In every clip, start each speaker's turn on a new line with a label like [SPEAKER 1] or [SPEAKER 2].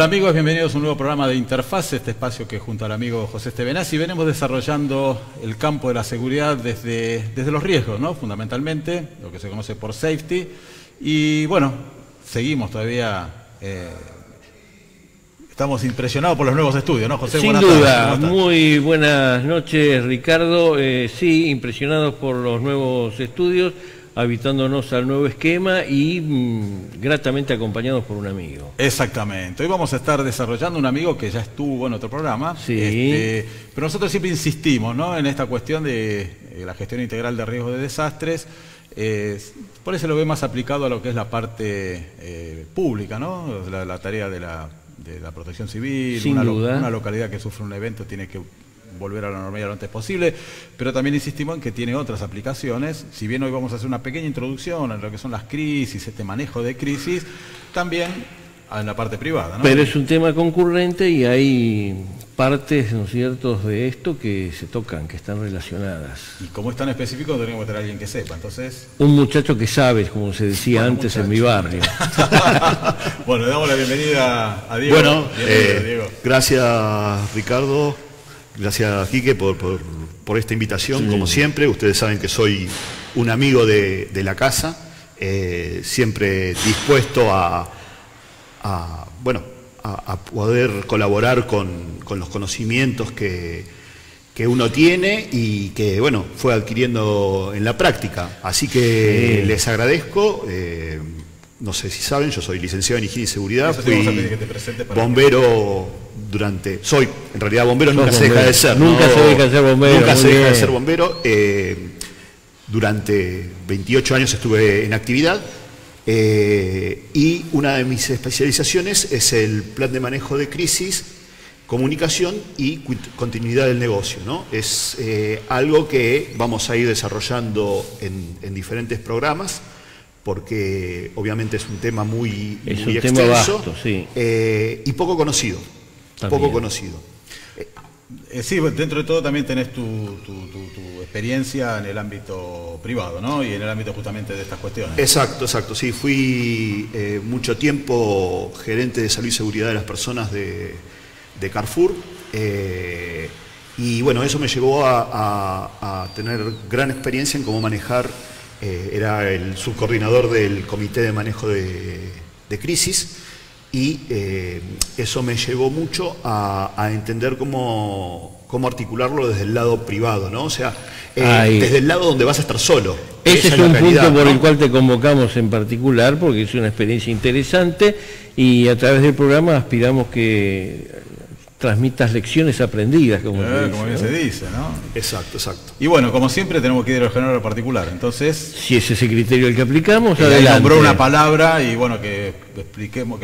[SPEAKER 1] Hola amigos, bienvenidos a un nuevo programa de Interfaz, este espacio que junto al amigo José Estebenazzi venimos desarrollando el campo de la seguridad desde los riesgos, ¿no? Fundamentalmente, lo que se conoce por safety. Y bueno, seguimos todavía, estamos impresionados por los nuevos estudios, ¿no, José?
[SPEAKER 2] Sin duda, muy buenas noches, Ricardo. Sí, impresionados por los nuevos estudios, habitándonos al nuevo esquema y gratamente acompañados por un amigo.
[SPEAKER 1] Exactamente. Hoy vamos a estar desarrollando un amigo que ya estuvo en otro programa,
[SPEAKER 2] sí.
[SPEAKER 1] Pero nosotros siempre insistimos, ¿no?, en esta cuestión de la gestión integral de riesgos de desastres. Por eso lo ve más aplicado a lo que es la parte pública, ¿no? La tarea de la protección civil.
[SPEAKER 2] Sin duda.
[SPEAKER 1] Una localidad que sufre un evento tiene que volver a la normalidad lo antes posible, pero también insistimos en que tiene otras aplicaciones. Si bien hoy vamos a hacer una pequeña introducción en lo que son las crisis, este manejo de crisis, también en la parte privada, ¿no?
[SPEAKER 2] Pero es un tema concurrente y hay partes, ¿no es cierto?, de esto que se tocan, que están relacionadas.
[SPEAKER 1] Y como es tan específico, tenemos que tener a alguien que sepa, entonces...
[SPEAKER 2] Un muchacho que sabe, como se decía antes en mi barrio.
[SPEAKER 1] Bueno, le damos la bienvenida a Diego.
[SPEAKER 3] Bueno,
[SPEAKER 1] Diego.
[SPEAKER 3] Gracias Ricardo, gracias Quique por esta invitación, como siempre. Ustedes saben que soy un amigo de la casa, siempre dispuesto a poder colaborar con los conocimientos que uno tiene y que, bueno, fue adquiriendo en la práctica. Así que les agradezco. No sé si saben, yo soy licenciado en Higiene y Seguridad, fui bombero soy en realidad bombero, nunca se deja de ser.
[SPEAKER 2] Nunca se deja de ser bombero.
[SPEAKER 3] Nunca se deja de ser bombero. Durante 28 años estuve en actividad y una de mis especializaciones es el plan de manejo de crisis, comunicación y continuidad del negocio, ¿no? Es algo que vamos a ir desarrollando en diferentes programas, porque obviamente es un tema muy extenso,
[SPEAKER 2] tema vasto, sí.
[SPEAKER 3] Y poco conocido.
[SPEAKER 2] También.
[SPEAKER 3] Poco conocido.
[SPEAKER 1] Sí, dentro de todo también tenés tu experiencia en el ámbito privado, ¿no? Y en el ámbito justamente de estas cuestiones.
[SPEAKER 3] Exacto, exacto. Sí, fui mucho tiempo gerente de salud y seguridad de las personas de Carrefour. Y bueno, eso me llevó a tener gran experiencia en cómo manejar. Era el subcoordinador del comité de manejo de crisis y eso me llevó mucho a entender cómo articularlo desde el lado privado, ¿no? O sea, desde el lado donde vas a estar solo.
[SPEAKER 2] Ese es un punto por el cual te convocamos en particular, porque es una experiencia interesante y a través del programa aspiramos que transmitas lecciones aprendidas, como
[SPEAKER 1] bien se dice, ¿no?
[SPEAKER 3] Exacto, exacto.
[SPEAKER 1] Y bueno, como siempre tenemos que ir a lo general a lo particular, entonces...
[SPEAKER 2] Si es ese criterio el que aplicamos,
[SPEAKER 1] adelante. Nombró una palabra y bueno, que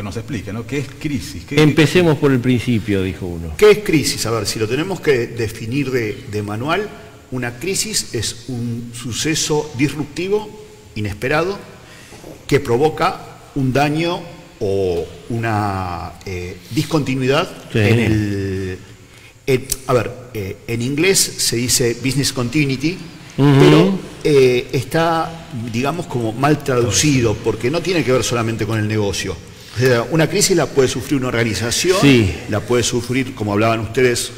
[SPEAKER 1] nos explique, ¿no? ¿Qué es crisis?
[SPEAKER 2] Empecemos por el principio, dijo uno.
[SPEAKER 3] ¿Qué es crisis? A ver, si lo tenemos que definir de manual, una crisis es un suceso disruptivo, inesperado, que provoca un daño o una discontinuidad en en inglés se dice business continuity, pero está, digamos, como mal traducido, porque no tiene que ver solamente con el negocio. O sea, una crisis la puede sufrir una organización, la puede sufrir, como hablaban ustedes,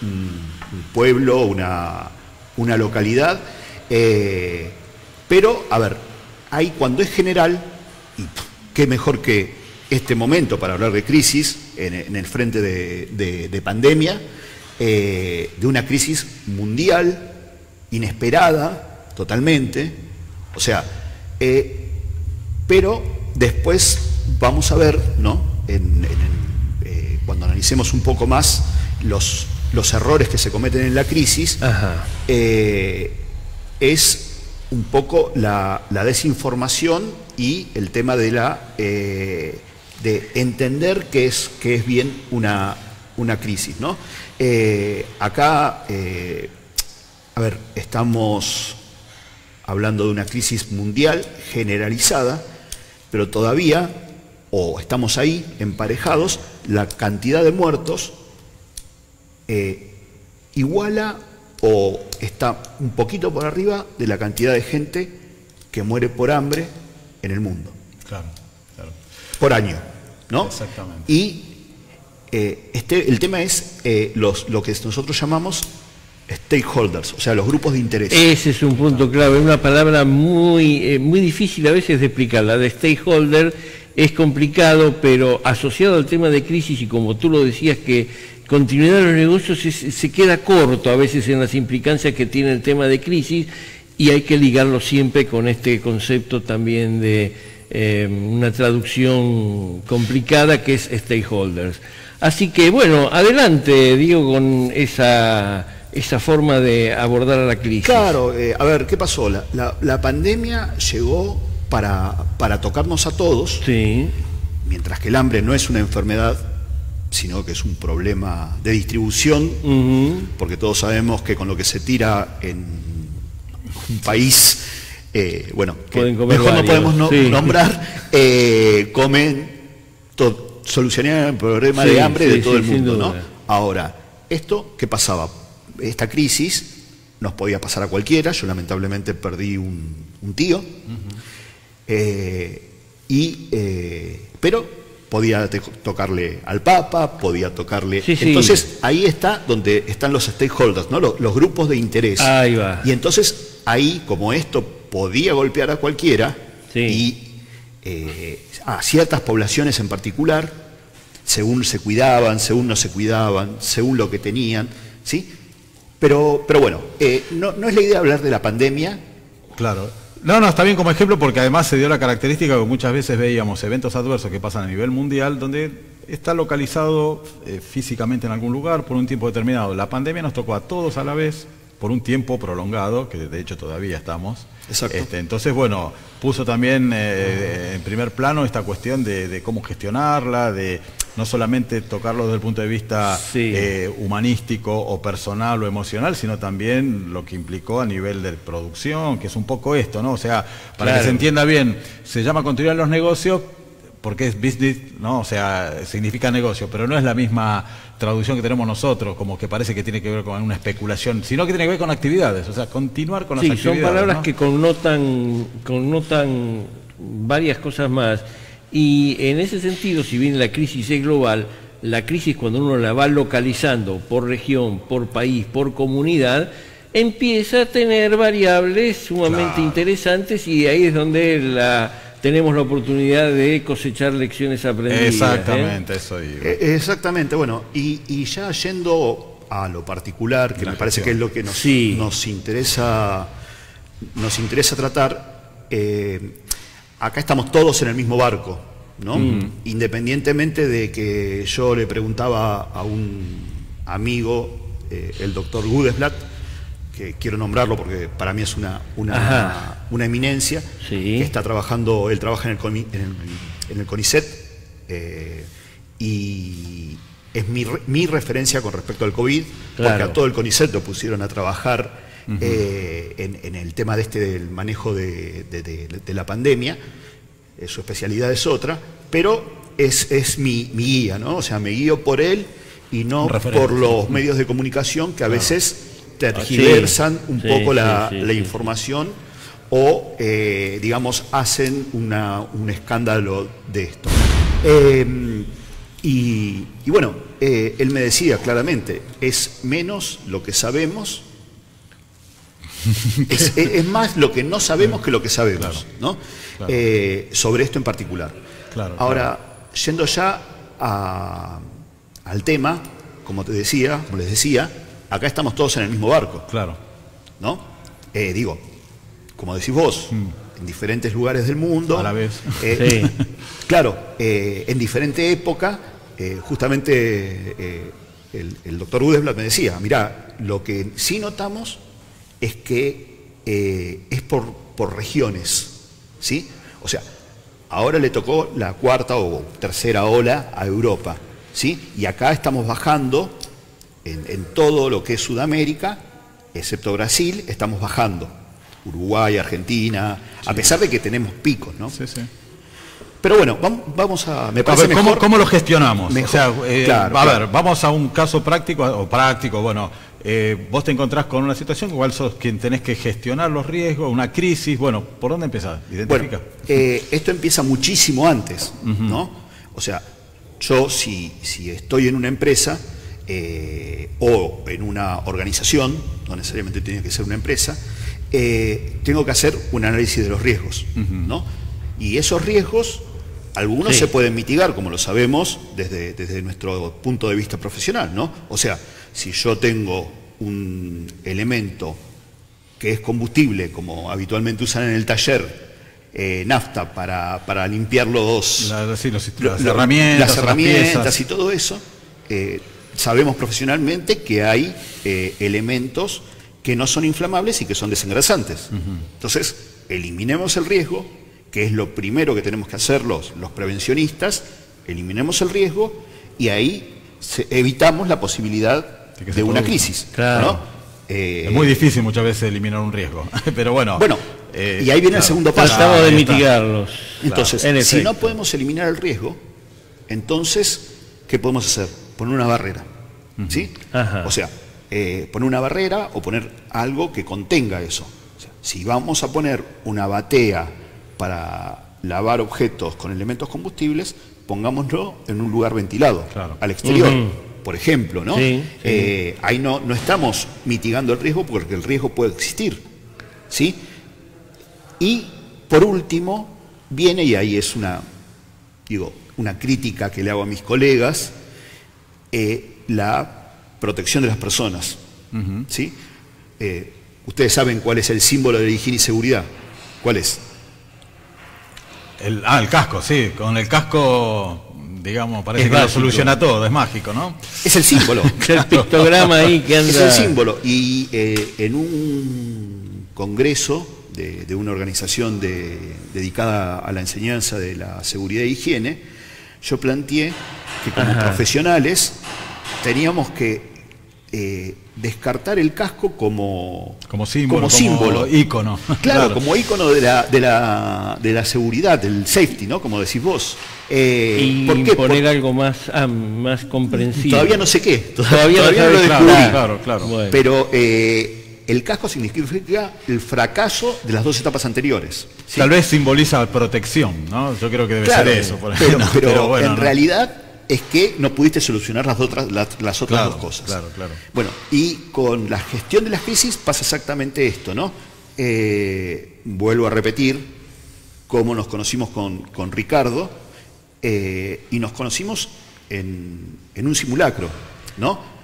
[SPEAKER 3] un pueblo, una localidad, pero, a ver, ahí cuando es general, y qué mejor que este momento para hablar de crisis en el frente de pandemia, de una crisis mundial, inesperada, totalmente, o sea, pero después vamos a ver, ¿no? Cuando analicemos un poco más los errores que se cometen en la crisis, es un poco la desinformación y el tema de de entender qué es bien una crisis, ¿no? Acá, a ver, estamos hablando de una crisis mundial generalizada, pero todavía, o estamos ahí emparejados, la cantidad de muertos iguala o está un poquito por arriba de la cantidad de gente que muere por hambre en el mundo.
[SPEAKER 1] Claro, claro.
[SPEAKER 3] Por año, ¿no?
[SPEAKER 1] Exactamente.
[SPEAKER 3] Y el tema es lo que nosotros llamamos stakeholders, o sea, los grupos de interés.
[SPEAKER 2] Ese es un punto clave, una palabra muy difícil a veces de explicar. La de stakeholder es complicado, pero asociado al tema de crisis, y como tú lo decías, que continuidad de los negocios se queda corto a veces en las implicancias que tiene el tema de crisis, y hay que ligarlo siempre con este concepto también de una traducción complicada que es stakeholders. Así que bueno, adelante, Diego, con esa forma de abordar a la crisis.
[SPEAKER 3] Claro, a ver, ¿qué pasó? La pandemia llegó para tocarnos a todos,
[SPEAKER 2] Sí.
[SPEAKER 3] mientras que el hambre no es una enfermedad, sino que es un problema de distribución, porque todos sabemos que con lo que se tira en un país, bueno, que
[SPEAKER 2] Pueden comer
[SPEAKER 3] mejor
[SPEAKER 2] varios,
[SPEAKER 3] no podemos
[SPEAKER 2] sí.
[SPEAKER 3] nombrar, comen, solucionarían el problema
[SPEAKER 2] Sí,
[SPEAKER 3] de hambre
[SPEAKER 2] sí,
[SPEAKER 3] de todo
[SPEAKER 2] sí,
[SPEAKER 3] el
[SPEAKER 2] sin
[SPEAKER 3] mundo, ¿no?
[SPEAKER 2] duda.
[SPEAKER 3] Ahora, ¿esto qué pasaba? Esta crisis nos podía pasar a cualquiera. Yo lamentablemente perdí un tío, pero podía tocarle al Papa, podía tocarle...
[SPEAKER 2] Sí, sí.
[SPEAKER 3] Entonces ahí está donde están los stakeholders, ¿no? Los grupos de interés.
[SPEAKER 2] Ahí va.
[SPEAKER 3] Y entonces ahí, como esto podía golpear a cualquiera,
[SPEAKER 2] Sí.
[SPEAKER 3] y a ciertas poblaciones en particular, según se cuidaban, según no se cuidaban, según lo que tenían, ¿sí? Pero bueno, no es la idea hablar de la pandemia.
[SPEAKER 1] Claro. No, está bien como ejemplo, porque además se dio la característica que muchas veces veíamos eventos adversos que pasan a nivel mundial, donde está localizado físicamente en algún lugar por un tiempo determinado. La pandemia nos tocó a todos a la vez, por un tiempo prolongado, que de hecho todavía estamos.
[SPEAKER 3] Exacto.
[SPEAKER 1] Entonces, bueno, puso también en primer plano esta cuestión de cómo gestionarla, de no solamente tocarlo desde el punto de vista
[SPEAKER 2] Sí.
[SPEAKER 1] humanístico o personal o emocional, sino también lo que implicó a nivel de producción, que es un poco esto, ¿no? O sea, para
[SPEAKER 2] Claro.
[SPEAKER 1] que se entienda bien, se llama continuidad en los negocios porque es business, ¿no? O sea, significa negocio, pero no es la misma traducción que tenemos nosotros, como que parece que tiene que ver con una especulación, sino que tiene que ver con actividades, o sea, continuar con las
[SPEAKER 2] Sí,
[SPEAKER 1] actividades.
[SPEAKER 2] son palabras,
[SPEAKER 1] ¿no?
[SPEAKER 2] que connotan varias cosas más. Y en ese sentido, si bien la crisis es global, la crisis, cuando uno la va localizando por región, por país, por comunidad, empieza a tener variables sumamente
[SPEAKER 1] Claro.
[SPEAKER 2] interesantes, y ahí es donde tenemos la oportunidad de cosechar lecciones aprendidas.
[SPEAKER 1] Exactamente, eso digo.
[SPEAKER 3] Exactamente, bueno, y ya yendo a lo particular, que
[SPEAKER 1] La
[SPEAKER 3] me parece que es lo que
[SPEAKER 2] Sí.
[SPEAKER 3] nos interesa tratar, acá estamos todos en el mismo barco, ¿no? Independientemente de que yo le preguntaba a un amigo, el doctor Gudesblatt, que quiero nombrarlo porque para mí es una eminencia,
[SPEAKER 2] Sí.
[SPEAKER 3] que está trabajando, él trabaja en el CONICET, y es mi referencia con respecto al COVID,
[SPEAKER 2] Claro.
[SPEAKER 3] porque a todo el CONICET lo pusieron a trabajar en el tema del manejo de la pandemia. Su especialidad es otra, pero es mi guía, ¿no? O sea, me guío por él y no por los medios de comunicación que a veces tergiversan un poco la información, o digamos hacen un escándalo de esto. Y bueno, él me decía claramente, es menos lo que sabemos, es más lo que no sabemos que lo que sabemos, ¿no?
[SPEAKER 1] Claro.
[SPEAKER 3] Sobre esto en particular.
[SPEAKER 1] Claro,
[SPEAKER 3] Ahora, yendo ya al tema, como les decía, acá estamos todos en el mismo barco,
[SPEAKER 1] Claro.
[SPEAKER 3] ¿no? Digo, como decís vos, en diferentes lugares del mundo.
[SPEAKER 1] A la vez.
[SPEAKER 2] Sí.
[SPEAKER 3] Claro, en diferente época, justamente el doctor Gudesblatt me decía, mirá, lo que sí notamos es que es por regiones, ¿sí? O sea, ahora le tocó la cuarta o tercera ola a Europa, ¿sí? Y acá estamos bajando en todo lo que es Sudamérica, excepto Brasil, estamos bajando. Uruguay, Argentina, a pesar de que tenemos picos, ¿no?
[SPEAKER 1] Sí, sí.
[SPEAKER 3] Pero bueno, vamos a... Me
[SPEAKER 1] A
[SPEAKER 3] parece
[SPEAKER 1] ver,
[SPEAKER 3] mejor...
[SPEAKER 1] ¿cómo lo gestionamos?
[SPEAKER 3] Mejor,
[SPEAKER 1] O sea,
[SPEAKER 3] claro,
[SPEAKER 1] a
[SPEAKER 3] claro.
[SPEAKER 1] ver, vamos a un caso práctico, bueno, vos te encontrás con una situación, igual sos quien tenés que gestionar los riesgos, una crisis, bueno, ¿por dónde empezás? Identifica.
[SPEAKER 3] Bueno, esto empieza muchísimo antes, ¿no? O sea, yo si estoy en una empresa o en una organización, no necesariamente tiene que ser una empresa, tengo que hacer un análisis de los riesgos, ¿no? Y esos riesgos, algunos se pueden mitigar, como lo sabemos, desde nuestro punto de vista profesional, ¿no? O sea, si yo tengo un elemento que es combustible, como habitualmente usan en el taller, nafta para limpiar las herramientas y todo eso, sabemos profesionalmente que hay elementos que no son inflamables y que son desengrasantes. Entonces, eliminemos el riesgo, que es lo primero que tenemos que hacer los prevencionistas, eliminemos el riesgo y ahí evitamos la posibilidad de una crisis.
[SPEAKER 2] Claro.
[SPEAKER 3] ¿no?
[SPEAKER 1] Es muy difícil muchas veces eliminar un riesgo, pero bueno.
[SPEAKER 3] Y ahí viene el segundo paso.
[SPEAKER 2] Tratamos de mitigarlos.
[SPEAKER 3] Entonces,
[SPEAKER 2] Claro.
[SPEAKER 3] si no podemos eliminar el riesgo, entonces, ¿qué podemos hacer? Poner una barrera. ¿Sí?
[SPEAKER 2] Ajá.
[SPEAKER 3] O sea, poner una barrera o poner algo que contenga eso. O sea, si vamos a poner una batea para lavar objetos con elementos combustibles, pongámoslo en un lugar ventilado, al exterior. Por ejemplo, ¿no?
[SPEAKER 2] Sí, sí.
[SPEAKER 3] Ahí no estamos mitigando el riesgo porque el riesgo puede existir, ¿sí? Y por último viene, y ahí es una crítica que le hago a mis colegas, la protección de las personas, ¿sí? Ustedes saben cuál es el símbolo de higiene y seguridad. ¿Cuál es?
[SPEAKER 1] El casco, sí. Con el casco, digamos, parece
[SPEAKER 2] Es
[SPEAKER 1] que lo
[SPEAKER 2] básico.
[SPEAKER 1] soluciona todo, es mágico, ¿no?
[SPEAKER 3] Es el símbolo.
[SPEAKER 2] El pictograma ahí que anda.
[SPEAKER 3] Es el símbolo. Y en un congreso de una organización dedicada a la enseñanza de la seguridad e higiene, yo planteé que como profesionales teníamos que descartar el casco como
[SPEAKER 1] símbolo, como ícono.
[SPEAKER 3] Claro, como ícono de la seguridad, del safety, ¿no? Como decís vos.
[SPEAKER 2] Y
[SPEAKER 3] ¿por qué?
[SPEAKER 2] poner algo más comprensible.
[SPEAKER 3] Todavía no sé qué.
[SPEAKER 2] Todavía no
[SPEAKER 3] lo
[SPEAKER 2] sabes,
[SPEAKER 3] descubrí.
[SPEAKER 1] Claro.
[SPEAKER 2] Bueno.
[SPEAKER 3] Pero el casco significa el fracaso de las dos etapas anteriores. ¿sí?
[SPEAKER 1] Tal vez simboliza protección, ¿no? Yo creo que debe ser eso. Por
[SPEAKER 3] pero,
[SPEAKER 1] ejemplo.
[SPEAKER 3] pero
[SPEAKER 1] bueno,
[SPEAKER 3] en
[SPEAKER 1] ¿no?
[SPEAKER 3] realidad es que no pudiste solucionar las otras dos cosas.
[SPEAKER 1] Claro.
[SPEAKER 3] Bueno, y con la gestión de las crisis pasa exactamente esto, ¿no? Vuelvo a repetir cómo nos conocimos con Ricardo, y nos conocimos en un simulacro, ¿no?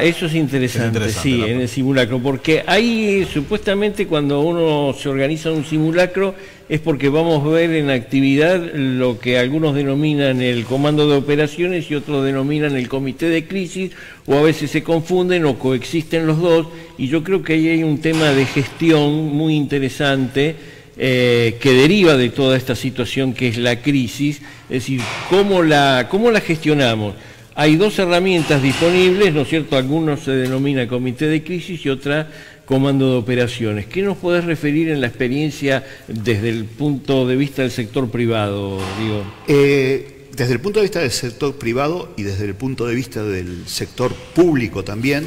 [SPEAKER 2] Eso es interesante, sí, en el simulacro, porque ahí supuestamente cuando uno se organiza un simulacro es porque vamos a ver en actividad lo que algunos denominan el comando de operaciones y otros denominan el comité de crisis, o a veces se confunden o coexisten los dos, y yo creo que ahí hay un tema de gestión muy interesante que deriva de toda esta situación que es la crisis, es decir, cómo la gestionamos. Hay dos herramientas disponibles, ¿no es cierto? Algunos se denomina comité de crisis y otra comando de operaciones. ¿Qué nos podés referir en la experiencia desde el punto de vista del sector privado, digo?
[SPEAKER 3] Desde el punto de vista del sector privado y desde el punto de vista del sector público también,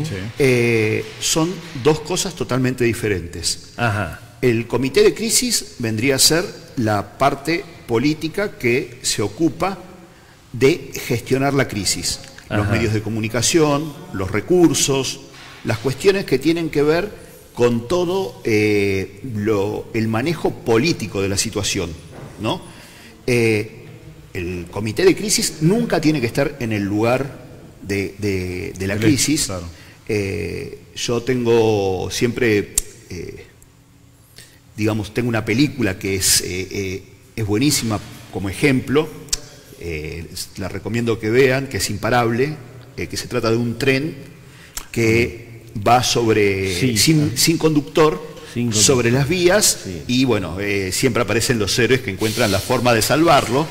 [SPEAKER 1] Sí.
[SPEAKER 3] son dos cosas totalmente diferentes.
[SPEAKER 2] Ajá.
[SPEAKER 3] El comité de crisis vendría a ser la parte política que se ocupa de gestionar la crisis. Los medios de comunicación, los recursos, las cuestiones que tienen que ver con todo el manejo político de la situación, ¿no? El comité de crisis nunca tiene que estar en el lugar de la crisis.
[SPEAKER 1] Claro.
[SPEAKER 3] Yo tengo siempre, tengo una película que es buenísima como ejemplo. La recomiendo que vean, que es imparable, que se trata de un tren que va sin conductor, sobre las vías, y bueno, siempre aparecen los héroes que encuentran la forma de salvarlo.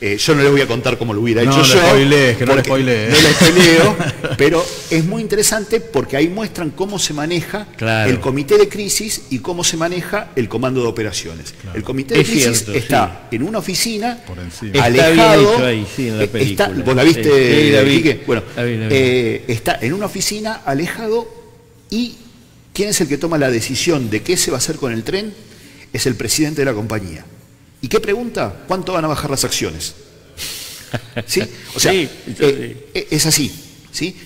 [SPEAKER 3] Yo no les voy a contar cómo lo hubiera hecho yo.
[SPEAKER 1] No le spoileo,
[SPEAKER 3] pero es muy interesante porque ahí muestran cómo se maneja el comité de crisis y cómo se maneja el comando de operaciones. Claro. El comité de crisis está en una oficina, alejado.
[SPEAKER 2] Está bien hecho ahí, en la película.
[SPEAKER 3] ¿Vos la viste, Quique? Bueno, está en una oficina, alejado, y ¿quién es el que toma la decisión de qué se va a hacer con el tren? Es el presidente de la compañía. ¿Y qué pregunta? ¿Cuánto van a bajar las acciones? ¿Sí? O sea,
[SPEAKER 2] sí,
[SPEAKER 3] es así, ¿sí?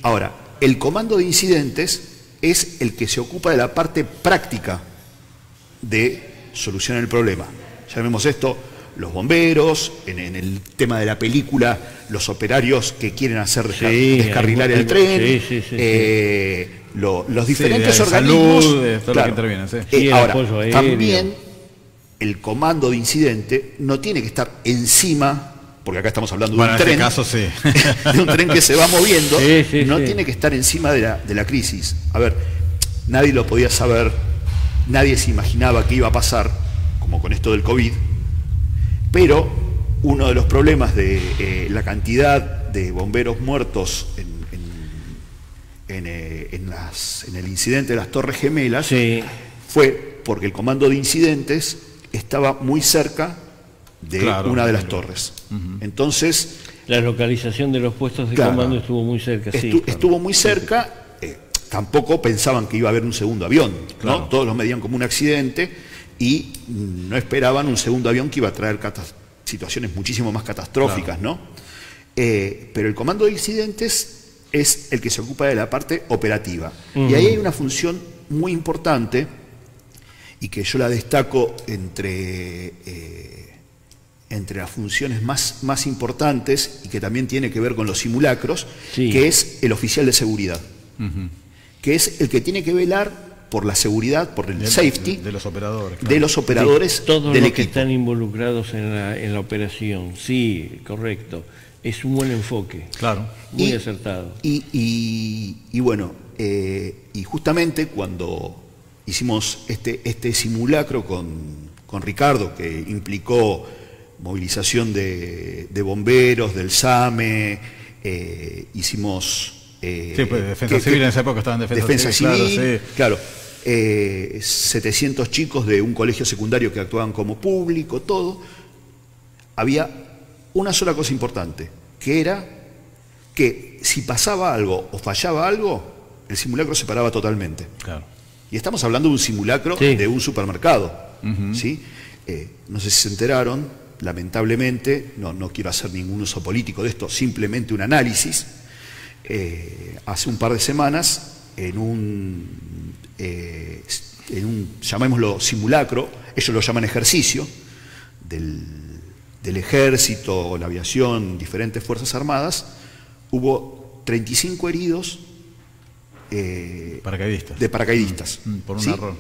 [SPEAKER 3] Ahora, el comando de incidentes es el que se ocupa de la parte práctica de solucionar el problema. Llamemos esto los bomberos, en el tema de la película, los operarios que quieren hacer descarrilar el tren, los diferentes organismos.
[SPEAKER 1] Salud, todo lo que interviene,
[SPEAKER 3] ahora, también el comando de incidente no tiene que estar encima, porque acá estamos hablando de un tren,
[SPEAKER 1] en este caso, sí.
[SPEAKER 3] de un tren que se va moviendo, no tiene que estar encima de la crisis. A ver, nadie lo podía saber, nadie se imaginaba que iba a pasar, como con esto del COVID, pero uno de los problemas de la cantidad de bomberos muertos en el incidente de las Torres Gemelas fue porque el comando de incidentes estaba muy cerca de una de las torres. Entonces,
[SPEAKER 2] la localización de los puestos de comando estuvo muy cerca.
[SPEAKER 3] Estuvo muy cerca. Tampoco pensaban que iba a haber un segundo avión, ¿no? Todos lo medían como un accidente y no esperaban un segundo avión que iba a traer situaciones muchísimo más catastróficas, ¿no? Pero el comando de incidentes es el que se ocupa de la parte operativa. Y ahí hay una función muy importante y que yo la destaco entre las funciones más importantes y que también tiene que ver con los simulacros, que es el oficial de seguridad, que es el que tiene que velar por la seguridad, por el safety
[SPEAKER 1] de los operadores,
[SPEAKER 3] de los operadores
[SPEAKER 2] todos
[SPEAKER 3] del
[SPEAKER 2] los
[SPEAKER 3] equipo
[SPEAKER 2] que están involucrados en la operación. Sí, correcto. Es un buen enfoque.
[SPEAKER 1] Claro.
[SPEAKER 2] Muy acertado.
[SPEAKER 3] Y bueno, y justamente cuando hicimos este simulacro con Ricardo, que implicó movilización de bomberos, del SAME, hicimos...
[SPEAKER 1] pues Defensa Civil en esa época estaba en
[SPEAKER 3] Defensa Civil, claro. 700 chicos de un colegio secundario que actuaban como público, todo. Había una sola cosa importante, que era que si pasaba algo o fallaba algo, el simulacro se paraba totalmente.
[SPEAKER 1] Claro.
[SPEAKER 3] Y estamos hablando de un simulacro de un supermercado. ¿Sí? No sé si se enteraron, lamentablemente, no quiero hacer ningún uso político de esto, simplemente un análisis. Hace un par de semanas, en un llamémoslo simulacro, ellos lo llaman ejercicio, del ejército, la aviación, diferentes fuerzas armadas, hubo 35 heridos de paracaidistas.
[SPEAKER 1] Por un error.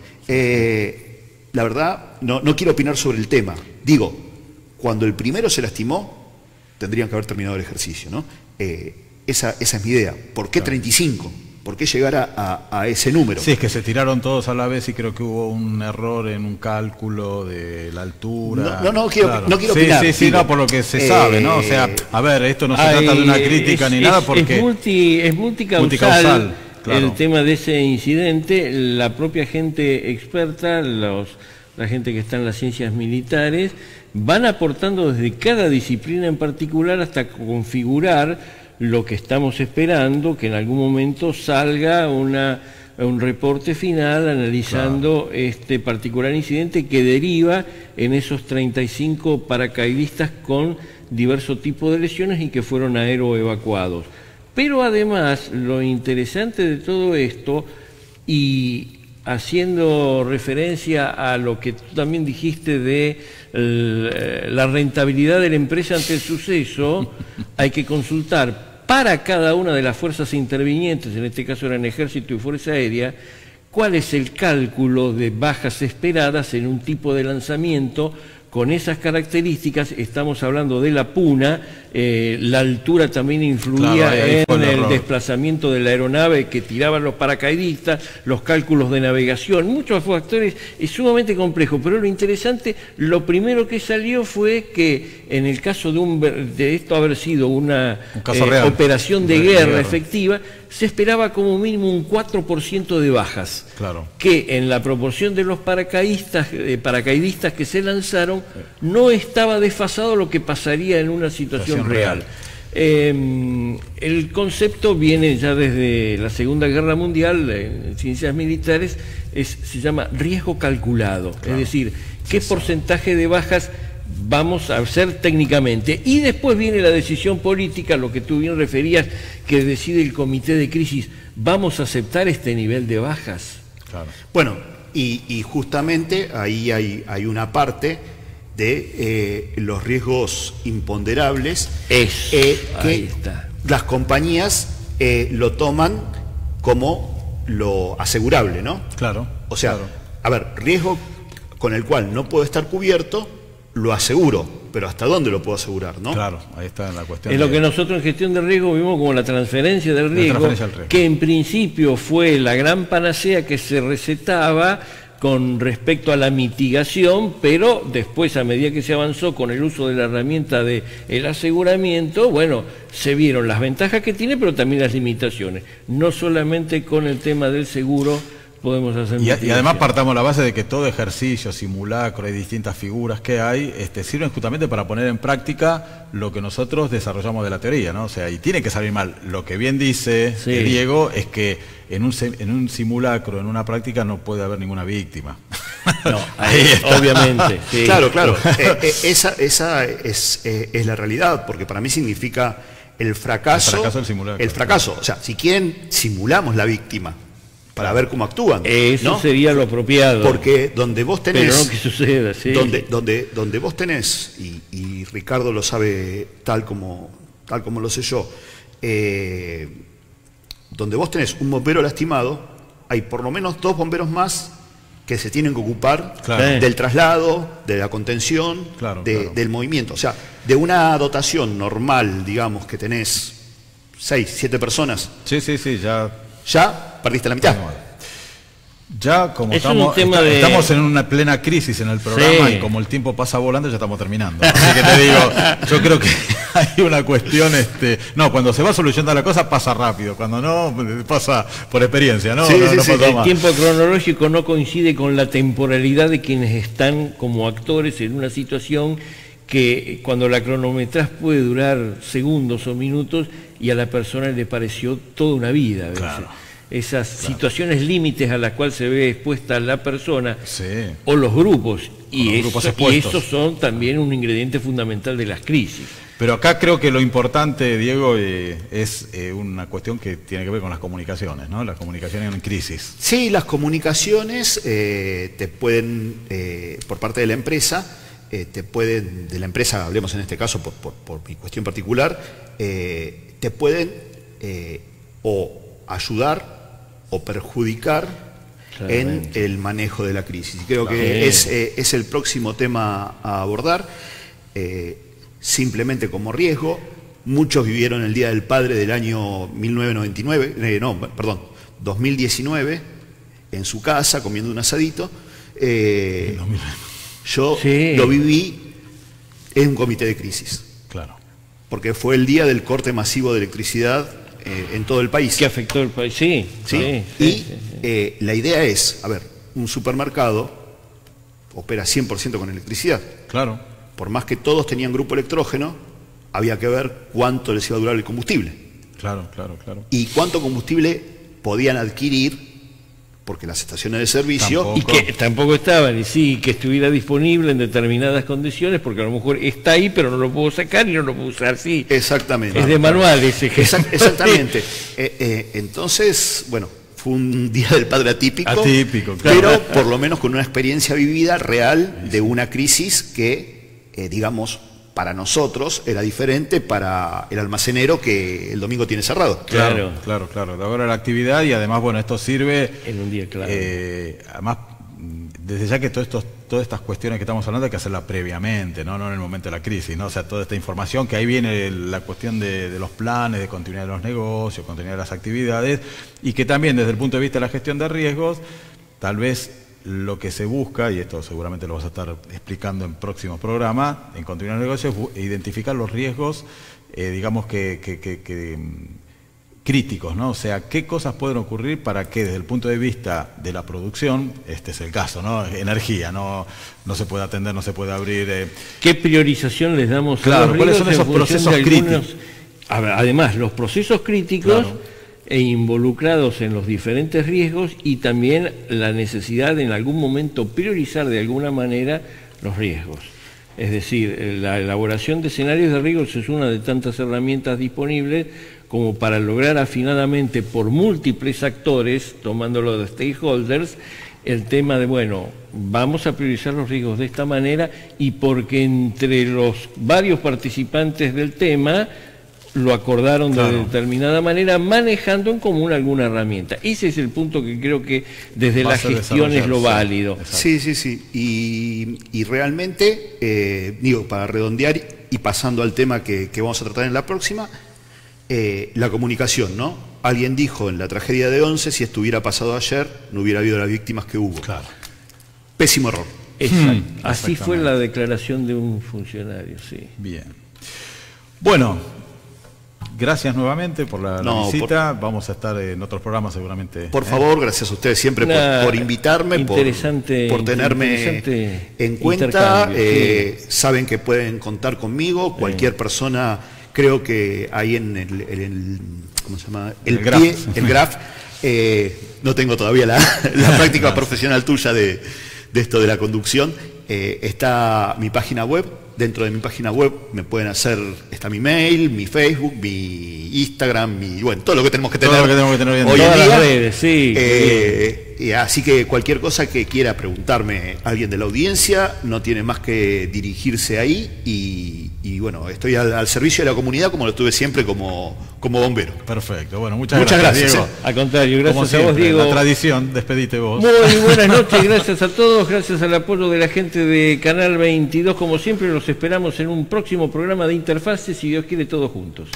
[SPEAKER 3] La verdad, no quiero opinar sobre el tema. Digo, cuando el primero se lastimó, tendrían que haber terminado el ejercicio, ¿no? Esa es mi idea. ¿Por qué 35? ¿Por qué llegar a ese número?
[SPEAKER 1] Sí, es que se tiraron todos a la vez y creo que hubo un error en un cálculo de la altura.
[SPEAKER 3] No quiero opinar.
[SPEAKER 1] Sí, no, por lo que se sabe, ¿no? O sea, a ver, esto no se trata de una crítica ni nada porque...
[SPEAKER 2] Es multicausal el tema de ese incidente. La propia gente experta, la gente que está en las ciencias militares, van aportando desde cada disciplina en particular hasta configurar lo que estamos esperando, que en algún momento salga un reporte final analizando este particular incidente que deriva en esos 35 paracaidistas con diverso tipo de lesiones y que fueron aeroevacuados. Pero además, lo interesante de todo esto, y haciendo referencia a lo que tú también dijiste de la rentabilidad de la empresa ante el suceso, hay que consultar para cada una de las fuerzas intervinientes, en este caso eran Ejército y Fuerza Aérea, cuál es el cálculo de bajas esperadas en un tipo de lanzamiento con esas características. Estamos hablando de la Puna, la altura también influía en el desplazamiento de la aeronave que tiraban los paracaidistas, los cálculos de navegación, muchos factores, es sumamente complejo, pero lo interesante, lo primero que salió fue que en el caso de esto haber sido una operación de guerra efectiva, se esperaba como mínimo un 4% de bajas, que en la proporción de los paracaidistas que se lanzaron no estaba desfasado lo que pasaría en una situación real. El concepto viene ya desde la Segunda Guerra Mundial, en ciencias militares, se llama riesgo calculado, es decir, qué porcentaje de bajas vamos a hacer técnicamente. Y después viene la decisión política, lo que tú bien referías, que decide el comité de crisis. ¿Vamos a aceptar este nivel de bajas?
[SPEAKER 1] Claro.
[SPEAKER 3] Bueno, y justamente ahí hay una parte de los riesgos imponderables
[SPEAKER 2] ahí
[SPEAKER 3] que
[SPEAKER 2] está.
[SPEAKER 3] las compañías lo toman como lo asegurable, ¿no?
[SPEAKER 1] Claro.
[SPEAKER 3] O sea,
[SPEAKER 1] claro.
[SPEAKER 3] a ver, riesgo con el cual no puedo estar cubierto, lo aseguro, pero ¿hasta dónde lo puedo asegurar, no?
[SPEAKER 1] Claro, ahí está la cuestión.
[SPEAKER 2] Es lo que nosotros en gestión de riesgo vimos como la transferencia del riesgo,
[SPEAKER 1] riesgo,
[SPEAKER 2] que en principio fue la gran panacea que se recetaba con respecto a la mitigación, pero después, a medida que se avanzó con el uso de la herramienta del aseguramiento, bueno, se vieron las ventajas que tiene, pero también las limitaciones. No solamente con el tema del seguro podemos hacer
[SPEAKER 1] y además partamos la base de que todo ejercicio, simulacro y distintas figuras que hay sirven justamente para poner en práctica lo que nosotros desarrollamos de la teoría, ¿no? O sea, y tiene que salir mal. Lo que bien dice Diego es que en un simulacro, en una práctica, no puede haber ninguna víctima.
[SPEAKER 3] No,
[SPEAKER 2] ahí está. Obviamente. Sí.
[SPEAKER 3] Claro. Esa es la realidad, porque para mí significa el fracaso
[SPEAKER 1] del simulacro.
[SPEAKER 3] El fracaso. O sea, si quieren, simulamos la víctima para ver cómo actúan.
[SPEAKER 2] Eso, ¿no? Sería lo apropiado.
[SPEAKER 3] Porque donde vos tenés...
[SPEAKER 2] Pero no que suceda, sí.
[SPEAKER 3] Donde vos tenés, y Ricardo lo sabe tal como lo sé yo, donde vos tenés un bombero lastimado, hay por lo menos 2 bomberos más que se tienen que ocupar del traslado, de la contención, del movimiento. O sea, de una dotación normal, digamos, que tenés 6, 7 personas.
[SPEAKER 1] Sí,
[SPEAKER 3] ya perdiste la mitad.
[SPEAKER 1] Ya como
[SPEAKER 2] es
[SPEAKER 1] estamos en una plena crisis en el programa y como el tiempo pasa volando ya estamos terminando. Así que te digo, yo creo que hay una cuestión, no, cuando se va solucionando la cosa pasa rápido, cuando no pasa por experiencia, ¿no?
[SPEAKER 2] El tiempo cronológico no coincide con la temporalidad de quienes están como actores en una situación que cuando la cronometras puede durar segundos o minutos y a la persona le pareció toda una vida a veces. Esas situaciones límites a las cuales se ve expuesta la persona o los grupos, y esos son también un ingrediente fundamental de las crisis.
[SPEAKER 1] Pero acá creo que lo importante, Diego, es una cuestión que tiene que ver con las comunicaciones, ¿no? Las comunicaciones en crisis.
[SPEAKER 3] Sí, las comunicaciones te pueden, por parte de la empresa, hablemos en este caso por mi cuestión particular, te pueden o ayudar o perjudicar en el manejo de la crisis. Creo que es el próximo tema a abordar, simplemente como riesgo. Muchos vivieron el Día del Padre del año 2019, en su casa, comiendo un asadito. Yo lo viví en un comité de crisis.
[SPEAKER 1] Claro.
[SPEAKER 3] Porque fue el día del corte masivo de electricidad en todo el país.
[SPEAKER 2] ¿Qué afectó el país? Sí.
[SPEAKER 3] La idea es, a ver, un supermercado opera 100% con electricidad.
[SPEAKER 1] Claro.
[SPEAKER 3] Por más que todos tenían grupo electrógeno, había que ver cuánto les iba a durar el combustible.
[SPEAKER 1] Claro.
[SPEAKER 3] Y cuánto combustible podían adquirir, porque las estaciones de servicio...
[SPEAKER 2] Y que tampoco estaban, que estuviera disponible en determinadas condiciones, porque a lo mejor está ahí, pero no lo puedo sacar y no lo puedo usar,
[SPEAKER 3] Exactamente.
[SPEAKER 2] Es de manual ese ejemplo.
[SPEAKER 3] Exactamente. Entonces, bueno, fue un Día del Padre atípico,
[SPEAKER 1] claro.
[SPEAKER 3] Pero por lo menos con una experiencia vivida real de una crisis que, digamos, para nosotros era diferente para el almacenero que el domingo tiene cerrado.
[SPEAKER 1] Claro. De ahora la actividad y además, bueno, esto sirve...
[SPEAKER 2] En un día claro.
[SPEAKER 1] Además, desde ya que todas estas cuestiones que estamos hablando hay que hacerlas previamente, no en el momento de la crisis, ¿no? O sea, toda esta información, que ahí viene la cuestión de los planes, de continuidad de los negocios, continuidad de las actividades, y que también desde el punto de vista de la gestión de riesgos, tal vez lo que se busca, y esto seguramente lo vas a estar explicando en próximos programas, en continuidad de negocios, identificar los riesgos, digamos críticos, ¿no? O sea, qué cosas pueden ocurrir para que desde el punto de vista de la producción, este es el caso, ¿no? Energía, no se puede atender, no se puede abrir...
[SPEAKER 2] ¿Qué priorización les damos
[SPEAKER 1] a los riesgos? ¿Cuáles son esos procesos críticos?
[SPEAKER 2] Además, los procesos críticos e involucrados en los diferentes riesgos, y también la necesidad de en algún momento priorizar de alguna manera los riesgos. Es decir, la elaboración de escenarios de riesgos es una de tantas herramientas disponibles como para lograr afinadamente por múltiples actores, tomándolo de stakeholders, el tema de, bueno, vamos a priorizar los riesgos de esta manera, y porque entre los varios participantes del tema lo acordaron de determinada manera, manejando en común alguna herramienta. Ese es el punto que creo que desde la gestión es lo válido.
[SPEAKER 3] Sí, sí, sí. Y realmente, digo, para redondear y pasando al tema que vamos a tratar en la próxima, la comunicación, ¿no? Alguien dijo en la tragedia de Once, si estuviera pasado ayer, no hubiera habido las víctimas que hubo.
[SPEAKER 1] Claro.
[SPEAKER 3] Pésimo error.
[SPEAKER 2] Exacto. Así fue la declaración de un funcionario, sí.
[SPEAKER 1] Bien. Bueno, gracias nuevamente por la visita. Vamos a estar en otros programas seguramente.
[SPEAKER 3] Por favor, gracias a ustedes siempre por invitarme, por tenerme en cuenta. Sí. Saben que pueden contar conmigo, cualquier persona. Creo que ahí en el ¿cómo se llama? El graph. No tengo todavía la práctica profesional tuya de esto de la conducción. Está mi página web. Dentro de mi página web me pueden hacer, está mi mail, mi Facebook, mi Instagram, bueno, todo lo que tenemos que tener, hoy en día. Las redes, sí. Así que cualquier cosa que quiera preguntarme alguien de la audiencia, no tiene más que dirigirse ahí y bueno, estoy al servicio de la comunidad como lo estuve siempre como bombero.
[SPEAKER 1] Perfecto, bueno, muchas gracias, Diego.
[SPEAKER 2] Al contrario, gracias como
[SPEAKER 1] siempre,
[SPEAKER 2] a vos, Diego.
[SPEAKER 1] La tradición, despedite vos.
[SPEAKER 2] Muy buenas noches, gracias a todos, gracias al apoyo de la gente de Canal 22, como siempre los esperamos en un próximo programa de Interfaces, si Dios quiere, todos juntos.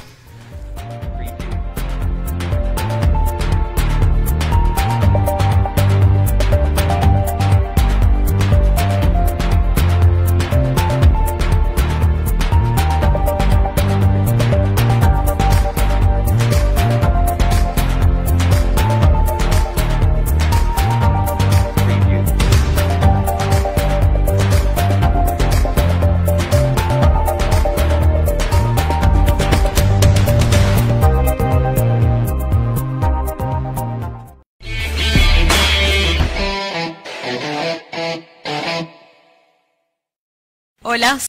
[SPEAKER 4] Hola.